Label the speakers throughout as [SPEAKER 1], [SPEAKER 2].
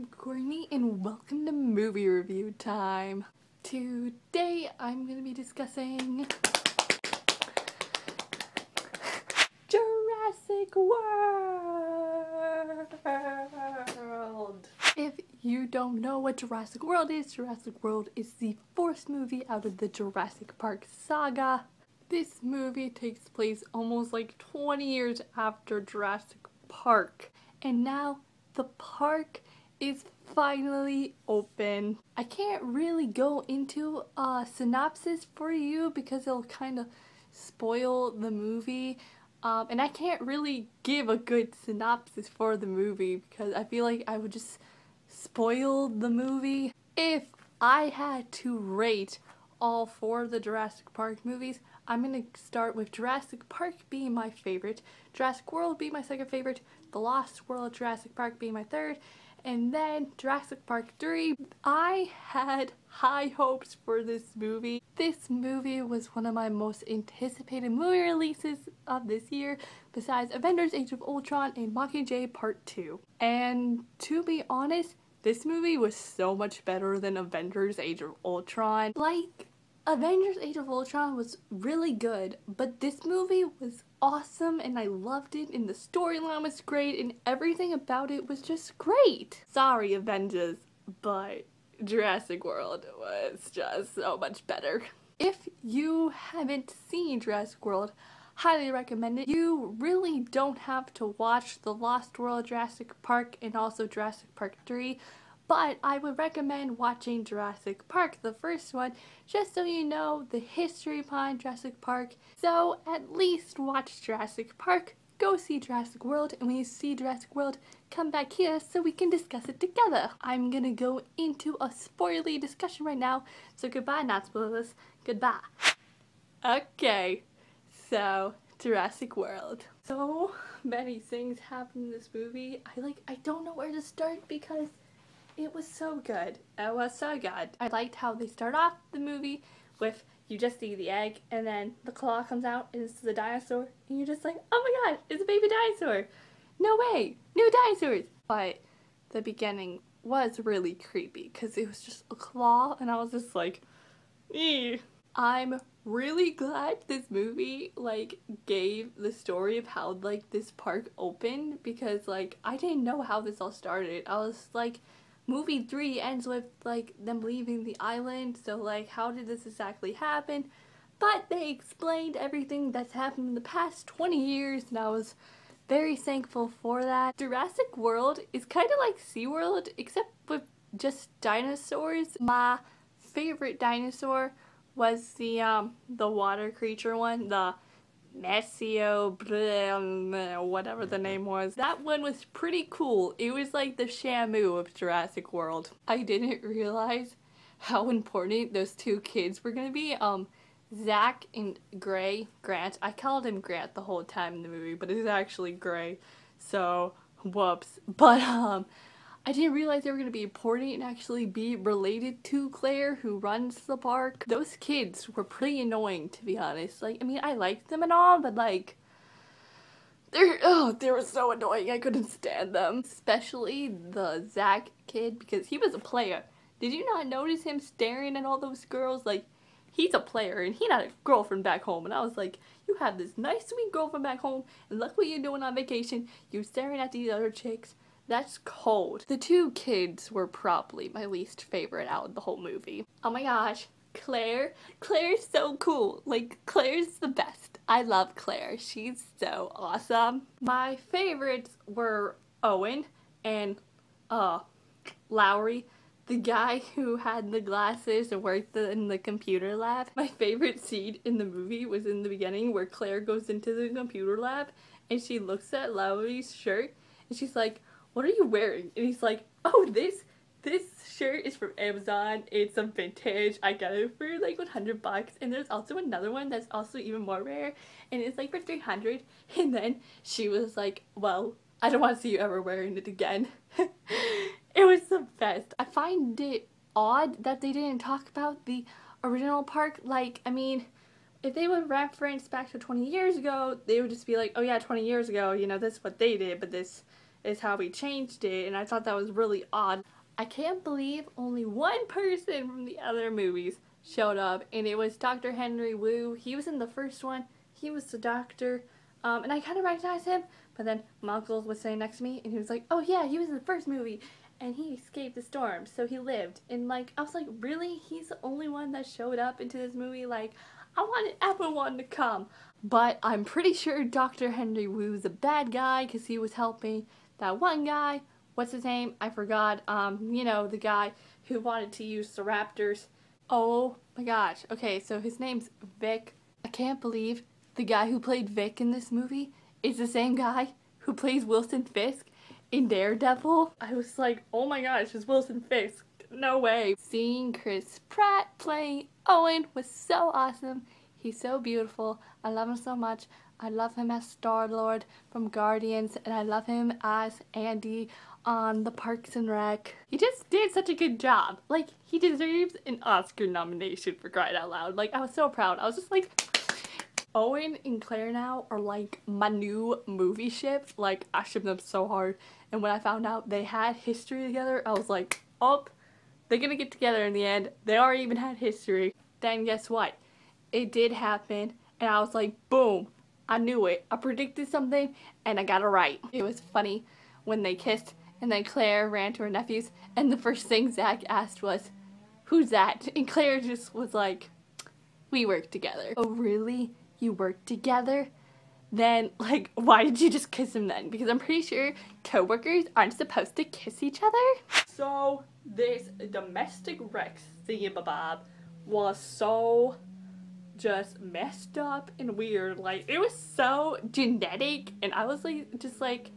[SPEAKER 1] I'm Courtney and welcome to movie review time. Today I'm going to be discussing Jurassic World. If you don't know what Jurassic World is the fourth movie out of the Jurassic Park saga. This movie takes place almost like 20 years after Jurassic Park, and now the park is finally open. I can't really go into a synopsis for you because it'll kind of spoil the movie, and I can't really give a good synopsis for the movie because I feel like I would just spoil the movie. If I had to rate all four of the Jurassic Park movies, I'm gonna start with Jurassic Park being my favorite, Jurassic World being my second favorite, The Lost World Jurassic Park being my third, and then Jurassic Park 3. I had high hopes for this movie. This movie was one of my most anticipated movie releases of this year, besides Avengers Age of Ultron and Mockingjay Part 2. And to be honest, this movie was so much better than Avengers Age of Ultron. Like, Avengers Age of Ultron was really good, but this movie was awesome and I loved it, and the storyline was great and everything about it was just great. Sorry, Avengers, but Jurassic World was just so much better. If you haven't seen Jurassic World, highly recommend it. You really don't have to watch The Lost World Jurassic Park and also Jurassic Park 3. But I would recommend watching Jurassic Park, the first one, just so you know the history behind Jurassic Park. So at least watch Jurassic Park, go see Jurassic World, and when you see Jurassic World, come back here so we can discuss it together. I'm gonna go into a spoilery discussion right now, so goodbye, not spoilers, goodbye. Okay, so Jurassic World. So many things happen in this movie. I don't know where to start because it was so good. It was so good. I liked how they start off the movie with you just see the egg and then the claw comes out and it's the dinosaur and you're just like, oh my god, it's a baby dinosaur. No way, new dinosaurs. But the beginning was really creepy because it was just a claw and I was just like, eeh. I'm really glad this movie gave the story of how this park opened because I didn't know how this all started. I was like, movie 3 ends with them leaving the island, so how did this exactly happen? But they explained everything that's happened in the past 20 years and I was very thankful for that. Jurassic World is kind of like SeaWorld except with just dinosaurs. My favorite dinosaur was the water creature one, the Messio, whatever the name was. That one was pretty cool. It was like the Shamu of Jurassic World. I didn't realize how important those two kids were gonna be. Zach and Grant. I called him Grant the whole time in the movie, but it's actually Gray. So, whoops. But, I didn't realize they were going to be important and actually be related to Claire, who runs the park. Those kids were pretty annoying, to be honest. I mean, I liked them and all, but they were so annoying. I couldn't stand them. Especially the Zach kid, because he was a player. Did you not notice him staring at all those girls? He's a player and he had a girlfriend back home. And I was like, you have this nice, sweet girlfriend back home, and look what you're doing on vacation. You're staring at these other chicks. That's cold. The two kids were probably my least favorite out of the whole movie. Oh my gosh, Claire. Claire's so cool. Claire's the best. I love Claire. She's so awesome. My favorites were Owen and Lowry, the guy who had the glasses and worked in the computer lab. My favorite scene in the movie was in the beginning where Claire goes into the computer lab and she looks at Lowry's shirt and she's like, what are you wearing? And he's like, oh, this shirt is from Amazon. It's some vintage. I got it for $100. And there's also another one that's also even more rare, and it's for $300. And then she was like, well, I don't want to see you ever wearing it again. It was the best. I find it odd that they didn't talk about the original park. I mean, if they would reference back to 20 years ago, they would just be like, oh yeah, 20 years ago, you know, this is what they did, but this is how we changed it, and I thought that was really odd. I can't believe only one person from the other movies showed up, and it was Dr. Henry Wu. He was in the first one. He was the doctor, and I kind of recognized him, but then my uncle was sitting next to me, and he was like, oh yeah, he was in the first movie, and he escaped the storm, so he lived. And like, I was like, really? He's the only one that showed up into this movie? Like, I wanted everyone to come. But I'm pretty sure Dr. Henry Wu's a bad guy, because he was helping that one guy. What's his name? I forgot. You know, the guy who wanted to use the raptors. Oh my gosh. Okay, so his name's Vic. I can't believe the guy who played Vic in this movie is the same guy who plays Wilson Fisk in Daredevil. I was like, oh my gosh, it's Wilson Fisk. No way. Seeing Chris Pratt playing Owen was so awesome. He's so beautiful. I love him so much. I love him as Star-Lord from Guardians, and I love him as Andy on the Parks and Rec. He just did such a good job. Like, he deserves an Oscar nomination, for crying out loud. Like, I was so proud. I was just like, Owen and Claire now are like my new movie ship. Like, I ship them so hard. And when I found out they had history together, I was like, oh, they're gonna get together in the end. They already even had history. Then guess what? It did happen, and I was like, boom, I knew it. I predicted something, and I got it right. It was funny when they kissed, and then Claire ran to her nephews, and the first thing Zach asked was, who's that? And Claire just was like, we work together. Oh, really? You work together? Then, like, why did you just kiss him then? Because I'm pretty sure coworkers aren't supposed to kiss each other. So, this domestic Rex thingamabob was so just messed up and weird. Like, it was so genetic, and I was like, just like,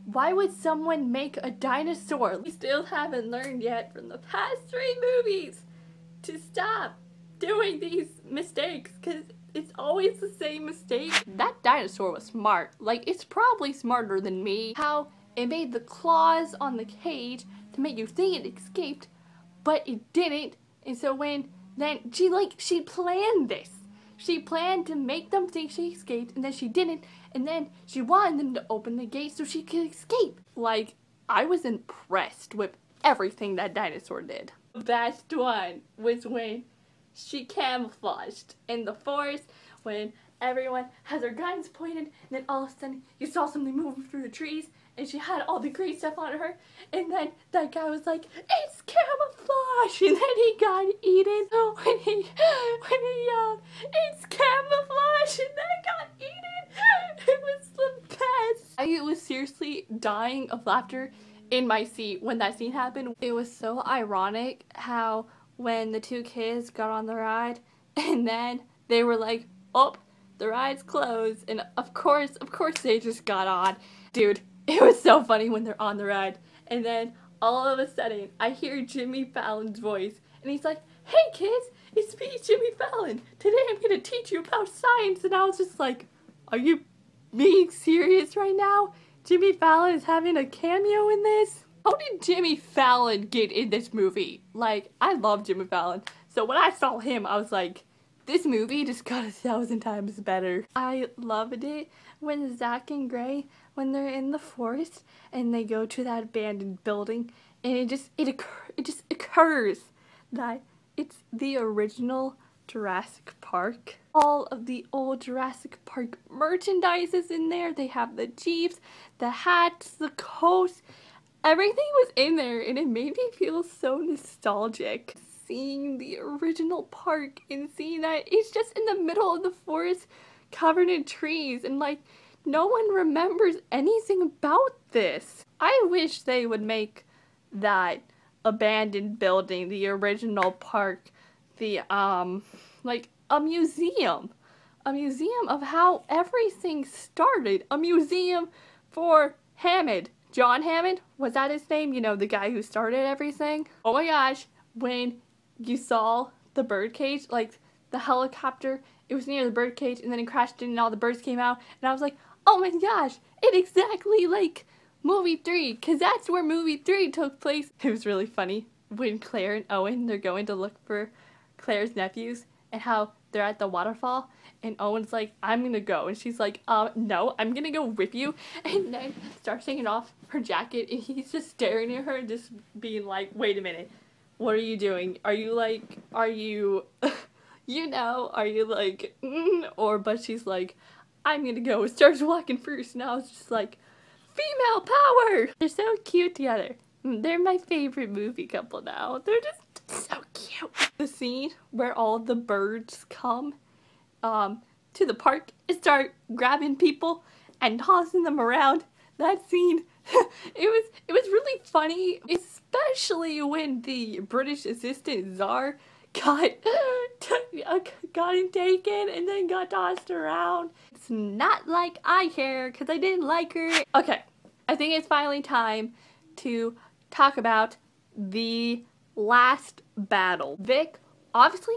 [SPEAKER 1] why would someone make a dinosaur? We still haven't learned yet from the past 3 movies to stop doing these mistakes, because it's always the same mistake. That dinosaur was smart. Like, it's probably smarter than me. How it made the claws on the cage to make you think it escaped, but it didn't. And so then she planned this. She planned to make them think she escaped, and then she didn't, and then she wanted them to open the gate so she could escape. Like, I was impressed with everything that dinosaur did. The best one was when she camouflaged in the forest, when everyone has their guns pointed, and then all of a sudden you saw something moving through the trees, and she had all the green stuff on her, and then that guy was like, it's camouflage, and then he got eaten when he yelled, it's camouflage, and then got eaten. It was the best. I was seriously dying of laughter in my seat when that scene happened. It was so ironic how when the 2 kids got on the ride, and then they were like, oh, the ride's closed, and of course they just got on. Dude, it was so funny when they're on the ride, and then all of a sudden I hear Jimmy Fallon's voice, and he's like, hey kids, it's me, Jimmy Fallon. Today I'm gonna teach you about science. And I was just like, are you being serious right now? Jimmy Fallon is having a cameo in this? How did Jimmy Fallon get in this movie? Like, I love Jimmy Fallon. So when I saw him, I was like, this movie just got 1,000 times better. I loved it when Zach and Gray, when they're in the forest and they go to that abandoned building, and it just occurs that it's the original Jurassic Park. All of the old Jurassic Park merchandise is in there. They have the Jeeps, the hats, the coats. Everything was in there, and it made me feel so nostalgic. Seeing the original park and seeing that it's just in the middle of the forest covered in trees, and like, no one remembers anything about this. I wish they would make that abandoned building, the original park, the like a museum of how everything started. A museum for Hammond. John Hammond, was that his name? You know, the guy who started everything. Oh my gosh, when you saw the birdcage, like the helicopter, it was near the birdcage, and then it crashed in and all the birds came out, and I was like, oh my gosh, it exactly like movie 3, because that's where movie 3 took place. It was really funny when Claire and Owen, they're going to look for Claire's nephews, and how they're at the waterfall, And Owen's like, I'm gonna go. And she's like, no, I'm gonna go with you. And then starts taking off her jacket, and he's just staring at her, just being like, wait a minute, what are you doing? Are you like, are you, you know, are you like, but she's like, I'm gonna go. And starts walking first, and I was just like, female power! They're so cute together. They're my favorite movie couple now. They're just so cute. The scene where all the birds come to the park and start grabbing people and tossing them around. That scene, it was really funny, especially when the British assistant czar got him taken and then got tossed around. It's not like I care because I didn't like her. Okay, I think it's finally time to talk about the last battle. Vic obviously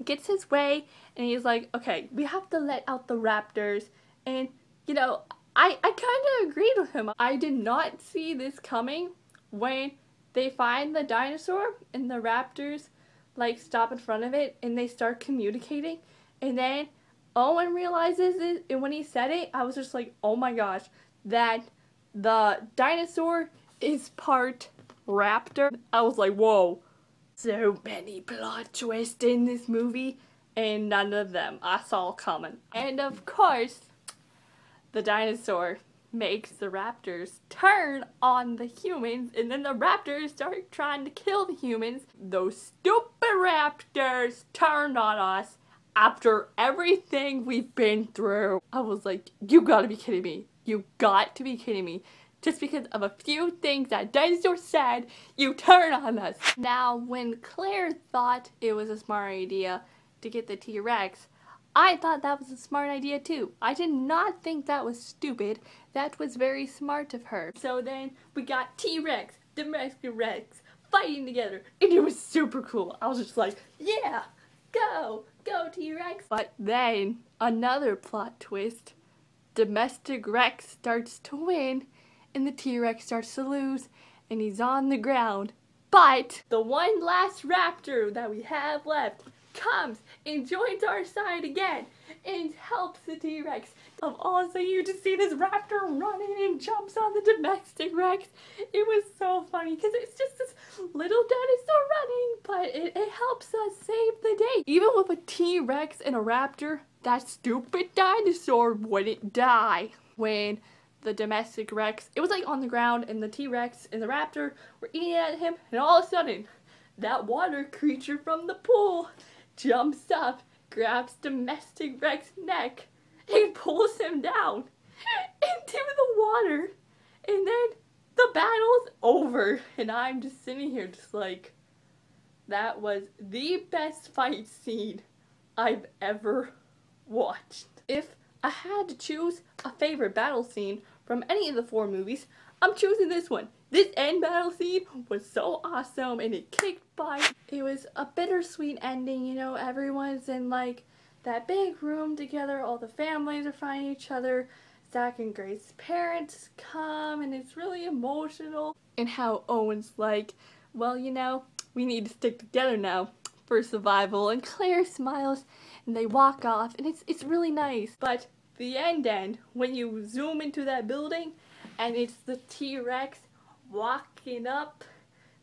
[SPEAKER 1] gets his way, and he's like, okay, we have to let out the raptors. And you know, I kind of agreed with him. I did not see this coming when they find the dinosaur and the raptors like stop in front of it and they start communicating, and then Owen realizes it, and when he said it, I was just like, oh my gosh, that the dinosaur is part raptor. I was like, whoa. So many plot twists in this movie, and none of them I saw coming. And of course, the dinosaur makes the raptors turn on the humans, and then the raptors start trying to kill the humans. Those stupid raptors turned on us after everything we've been through. I was like, you gotta be kidding me. You got to be kidding me. Just because of a few things that dinosaur said, you turn on us. Now, when Claire thought it was a smart idea to get the T-Rex, I thought that was a smart idea too. I did not think that was stupid. That was very smart of her. So then we got T-Rex, domestic Rex, fighting together, and it was super cool. I was just like, yeah, go T-Rex. But then, another plot twist, domestic Rex starts to win, and the T-Rex starts to lose, and he's on the ground. But the one last raptor that we have left comes and joins our side again and helps the T-Rex. All of a sudden you just see this raptor running and jumps on the domestic Rex. It was so funny because it's just this little dinosaur running, but it helps us save the day. Even with a T-Rex and a raptor, that stupid dinosaur wouldn't die. When the domestic Rex, it was like on the ground, and the T-Rex and the raptor were eating at him, and all of a sudden that water creature from the pool jumps up, grabs domestic Rex's neck, and pulls him down into the water, and then the battle's over. And I'm just sitting here just like, that was the best fight scene I've ever watched. If I had to choose a favorite battle scene from any of the 4 movies, I'm choosing this one. This end battle scene was so awesome, and it kicked butt. It was a bittersweet ending, you know, everyone's in like that big room together, all the families are finding each other, Zach and Grace's parents come, and it's really emotional. And how Owen's like, well, you know, we need to stick together now for survival, and Claire smiles, and they walk off, and it's really nice. But the end, when you zoom into that building, and it's the T-Rex walking up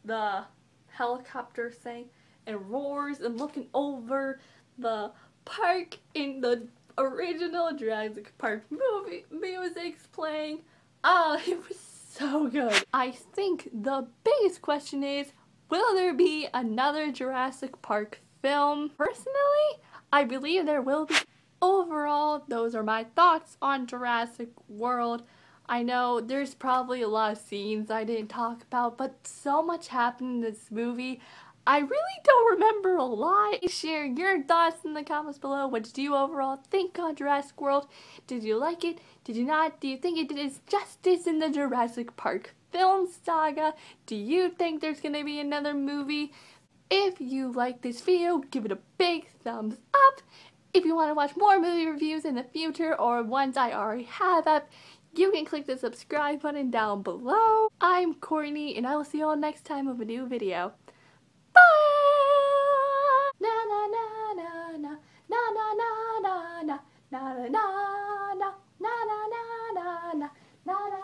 [SPEAKER 1] the helicopter thing and roars and looking over the park in the original Jurassic Park movie, music's playing. Oh, it was so good. I think the biggest question is, will there be another Jurassic Park film? Personally, I believe there will be. Overall, those are my thoughts on Jurassic World. I know there's probably a lot of scenes I didn't talk about, but so much happened in this movie. I really don't remember a lot. Share your thoughts in the comments below. What did you overall think on Jurassic World? Did you like it? Did you not? Do you think it did its justice in the Jurassic Park film saga? Do you think there's gonna be another movie? If you like this video, give it a big thumbs up. If you want to watch more movie reviews in the future, or ones I already have up, you can click the subscribe button down below. I'm Courtney, and I will see you all next time with a new video. Bye! Na na na na na na na na na na. na na na na na na na na na na